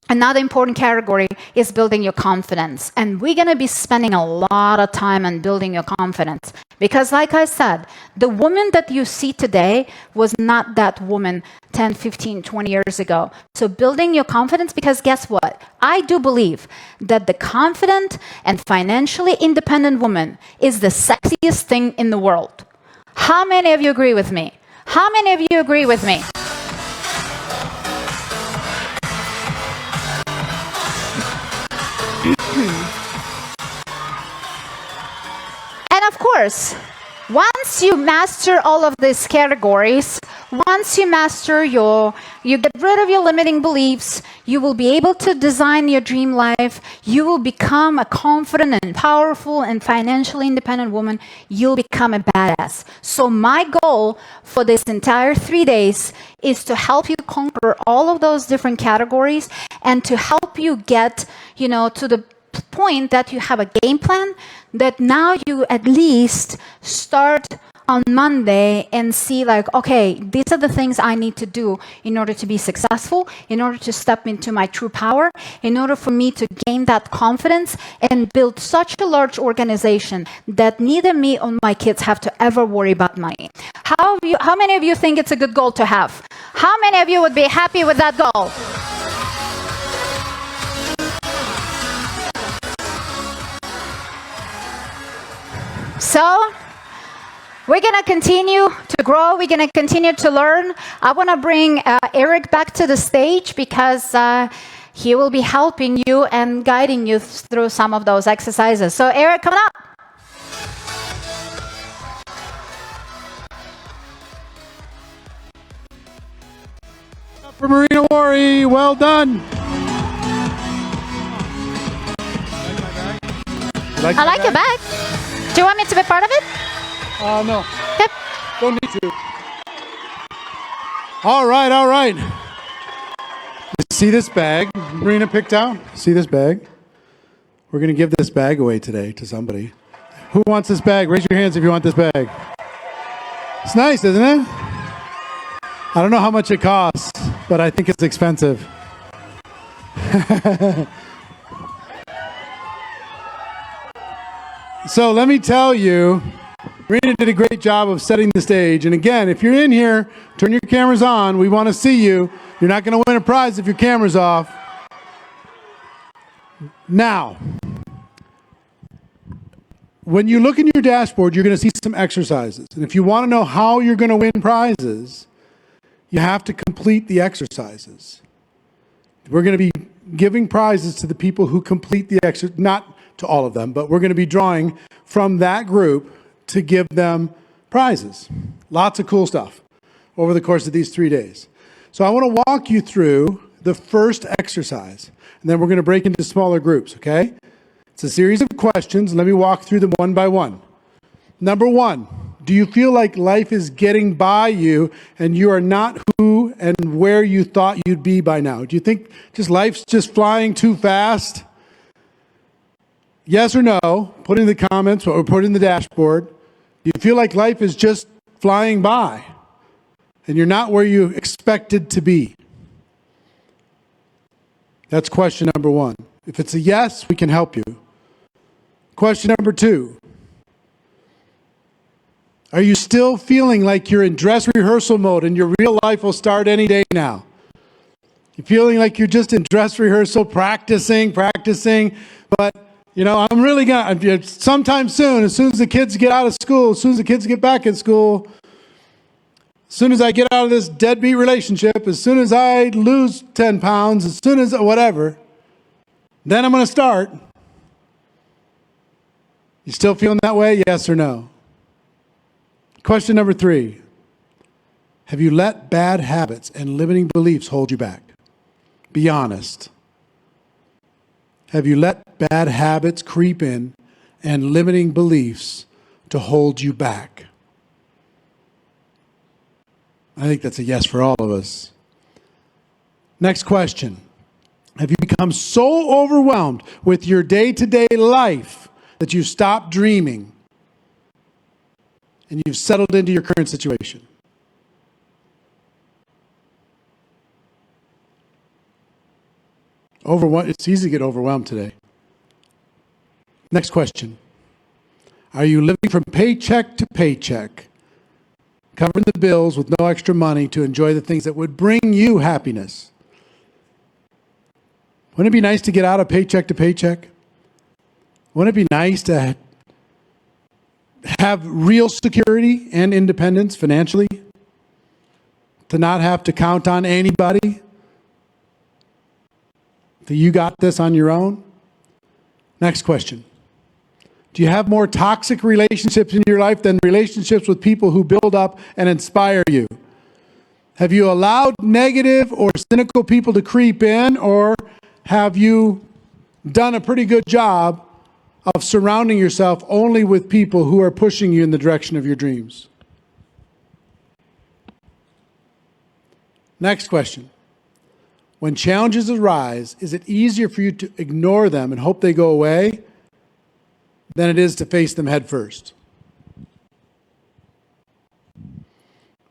another important category is building your confidence. And we're going to be spending a lot of time on building your confidence. Because like I said, the woman that you see today was not that woman 10, 15, 20 years ago. So building your confidence, because guess what? I do believe that the confident and financially independent woman is the sexiest thing in the world. How many of you agree with me? How many of you agree with me? And of course, once you master all of these categories, once you master you get rid of your limiting beliefs, you will be able to design your dream life, you will become a confident and powerful and financially independent woman, you'll become a badass. So my goal for this entire 3 days is to help you conquer all of those different categories and to help you get, to the point that you have a game plan, that now you at least start on Monday and see okay, these are the things I need to do in order to be successful, in order to step into my true power, in order for me to gain that confidence and build such a large organization that neither me or my kids have to ever worry about money. How many of you think it's a good goal to have? How many of you would be happy with that goal? So, we're going to continue to grow. We're going to continue to learn. I want to bring Eric back to the stage because he will be helping you and guiding you through some of those exercises. So, Eric, come on up. For Marina Wari, well done. I like your bag. Do you want me to be part of it? No. Okay. Don't need to. All right. See this bag Marina picked out? See this bag? We're going to give this bag away today to somebody. Who wants this bag? Raise your hands if you want this bag. It's nice, isn't it? I don't know how much it costs, but I think it's expensive. So let me tell you, Marina did a great job of setting the stage. And again, if you're in here, turn your cameras on. We want to see you. You're not going to win a prize if your camera's off. Now, when you look in your dashboard, you're going to see some exercises. And if you want to know how you're going to win prizes, you have to complete the exercises. We're going to be giving prizes to the people who complete the exercise, not to all of them, but we're going to be drawing from that group to give them prizes. Lots of cool stuff over the course of these 3 days. So I want to walk you through the first exercise, and then we're going to break into smaller groups, okay? It's a series of questions. Let me walk through them one by one. Number one, do you feel like life is getting by you and you are not who and where you thought you'd be by now? Do you think life's just flying too fast? Yes or no? Put in the comments or put in the dashboard. Do you feel like life is just flying by and you're not where you expected to be? That's question number one. If it's a yes, we can help you. Question number two. Are you still feeling like you're in dress rehearsal mode and your real life will start any day now? You're feeling like you're just in dress rehearsal, practicing, but I'm really gonna, sometime soon, as soon as the kids get out of school, as soon as the kids get back in school, as soon as I get out of this deadbeat relationship, as soon as I lose 10 pounds, as soon as whatever, then I'm going to start. You still feeling that way? Yes or no? Question number three. Have you let bad habits and limiting beliefs hold you back? Be honest. Have you let bad habits creep in and limiting beliefs to hold you back? I think that's a yes for all of us. Next question. Have you become so overwhelmed with your day-to-day life that you stopped dreaming and you've settled into your current situation? It's easy to get overwhelmed today. Next question. Are you living from paycheck to paycheck, covering the bills with no extra money to enjoy the things that would bring you happiness? Wouldn't it be nice to get out of paycheck to paycheck? Wouldn't it be nice to have real security and independence financially? To not have to count on anybody? That you got this on your own? Next question. Do you have more toxic relationships in your life than relationships with people who build up and inspire you? Have you allowed negative or cynical people to creep in, or have you done a pretty good job of surrounding yourself only with people who are pushing you in the direction of your dreams? Next question. When challenges arise, is it easier for you to ignore them and hope they go away than it is to face them head first?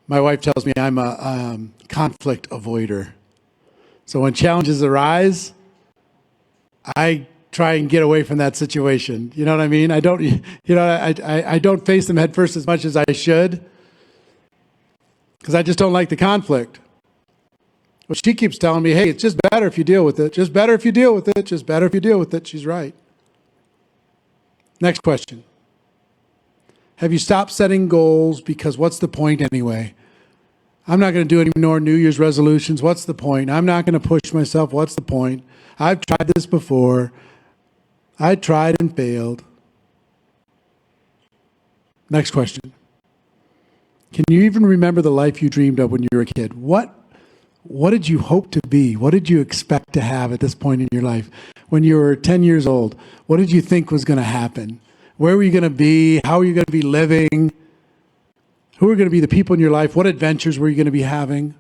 My wife tells me I'm a conflict avoider. So when challenges arise, I try and get away from that situation. You know what I mean? I don't face them head first as much as I should because I just don't like the conflict. Well, she keeps telling me, hey, it's just better if you deal with it. Just better if you deal with it. Just better if you deal with it. She's right. Next question. Have you stopped setting goals because what's the point anyway? I'm not going to do any more New Year's resolutions. What's the point? I'm not going to push myself. What's the point? I've tried this before. I tried and failed. Next question. Can you even remember the life you dreamed of when you were a kid? What did you hope to be? What did you expect to have at this point in your life? When you were 10 years old, what did you think was going to happen? Where were you going to be? How were you going to be living? Who were going to be the people in your life? What adventures were you going to be having?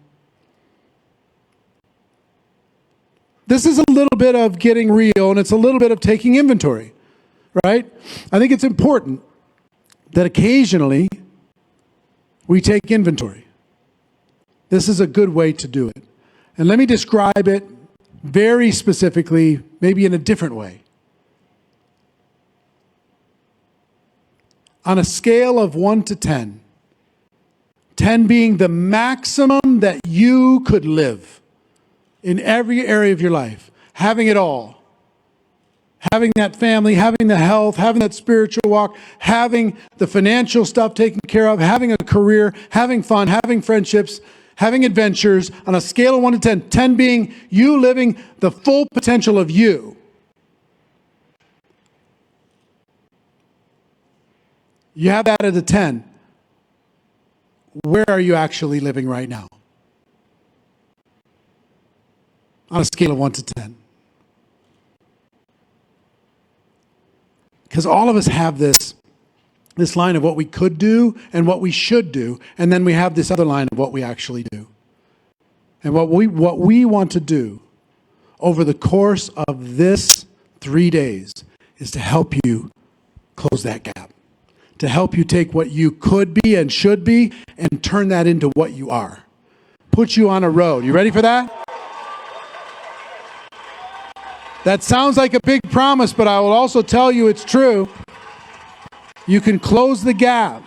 This is a little bit of getting real, and it's a little bit of taking inventory, right? I think it's important that occasionally we take inventory. This is a good way to do it. And let me describe it very specifically, maybe in a different way. On a scale of 1 to 10, 10 being the maximum that you could live in every area of your life, having it all. Having that family, having the health, having that spiritual walk, having the financial stuff taken care of, having a career, having fun, having friendships, having adventures, on a scale of 1 to 10, 10 being you living the full potential of you. You have that at a 10. Where are you actually living right now? on a scale of 1 to 10? Because all of us have this line of what we could do and what we should do, and then we have this other line of what we actually do. And what we want to do over the course of this 3 days is to help you close that gap, to help you take what you could be and should be and turn that into what you are. Put you on a road. You ready for that? That sounds like a big promise, but I will also tell you it's true. You can close the gap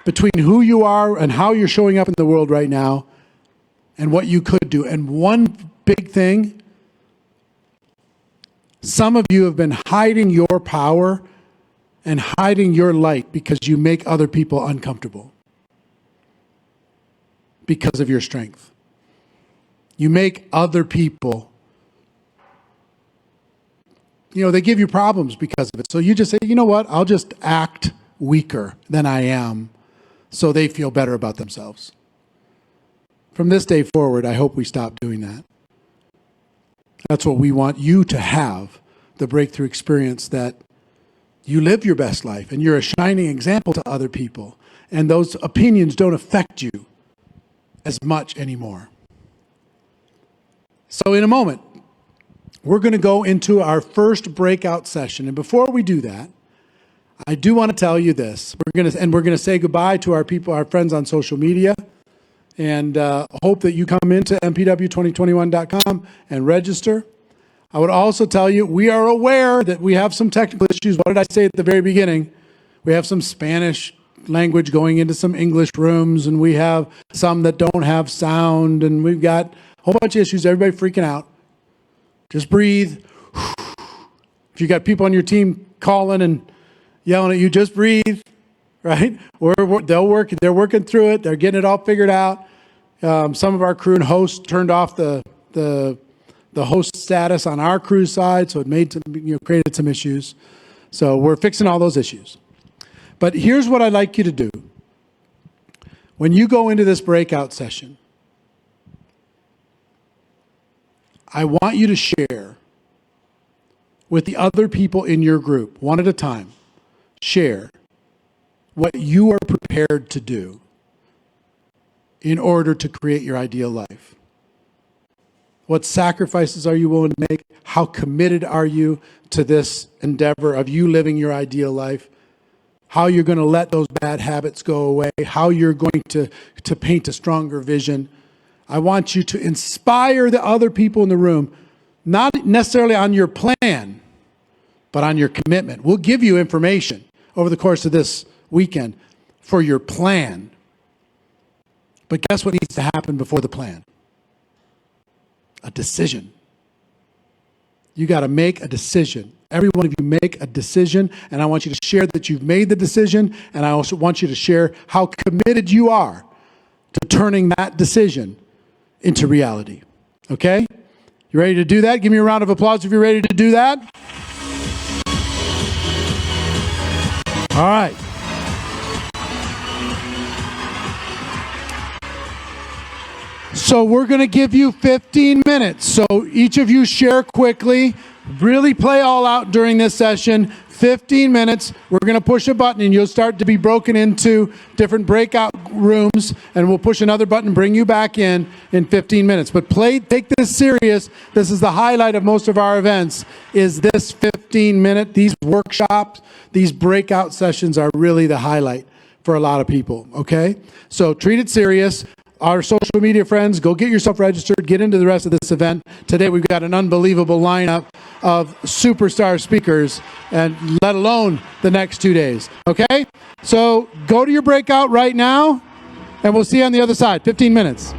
between who you are and how you're showing up in the world right now and what you could do. And one big thing, some of you have been hiding your power and hiding your light because you make other people uncomfortable because of your strength. You make other people, they give you problems because of it. So you just say, you know what, I'll just act weaker than I am so they feel better about themselves. From this day forward, I hope we stop doing that. That's what we want you to have, the breakthrough experience that you live your best life and you're a shining example to other people. And those opinions don't affect you as much anymore. So in a moment, we're going to go into our first breakout session. And before we do that, I do want to tell you this. We're going to say goodbye to our people, our friends on social media, and hope that you come into mpw2021.com and register. I would also tell you, we are aware that we have some technical issues. What did I say at the very beginning? We have some Spanish language going into some English rooms, and we have some that don't have sound, and we've got a whole bunch of issues. Everybody freaking out. Just breathe. If you got people on your team calling and yelling at you, just breathe, right? They're working through it. They're getting it all figured out. Some of our crew and hosts turned off the host status on our crew side, so it created some issues. So we're fixing all those issues. But here's what I'd like you to do. When you go into this breakout session, I want you to share with the other people in your group, one at a time. Share what you are prepared to do in order to create your ideal life. What sacrifices are you willing to make? How committed are you to this endeavor of you living your ideal life? How you're going to let those bad habits go away? How you're going to paint a stronger vision? I want you to inspire the other people in the room, not necessarily on your plan, but on your commitment. We'll give you information over the course of this weekend for your plan. But guess what needs to happen before the plan? A decision. You got to make a decision. Every one of you make a decision, and I want you to share that you've made the decision, and I also want you to share how committed you are to turning that decision into reality. Okay? You ready to do that? Give me a round of applause if you're ready to do that. All right. So we're going to give you 15 minutes. So each of you share quickly. Really play all out during this session. 15 minutes. We're going to push a button and you'll start to be broken into different breakout rooms, and we'll push another button and bring you back in 15 minutes. But take this serious. This is the highlight of most of our events, is this 15-minute. These workshops, these breakout sessions are really the highlight for a lot of people, okay? So treat it serious. Our social media friends, go get yourself registered, get into the rest of this event. Today we've got an unbelievable lineup of superstar speakers, and let alone the next 2 days, okay? So go to your breakout right now, and we'll see you on the other side. 15 minutes.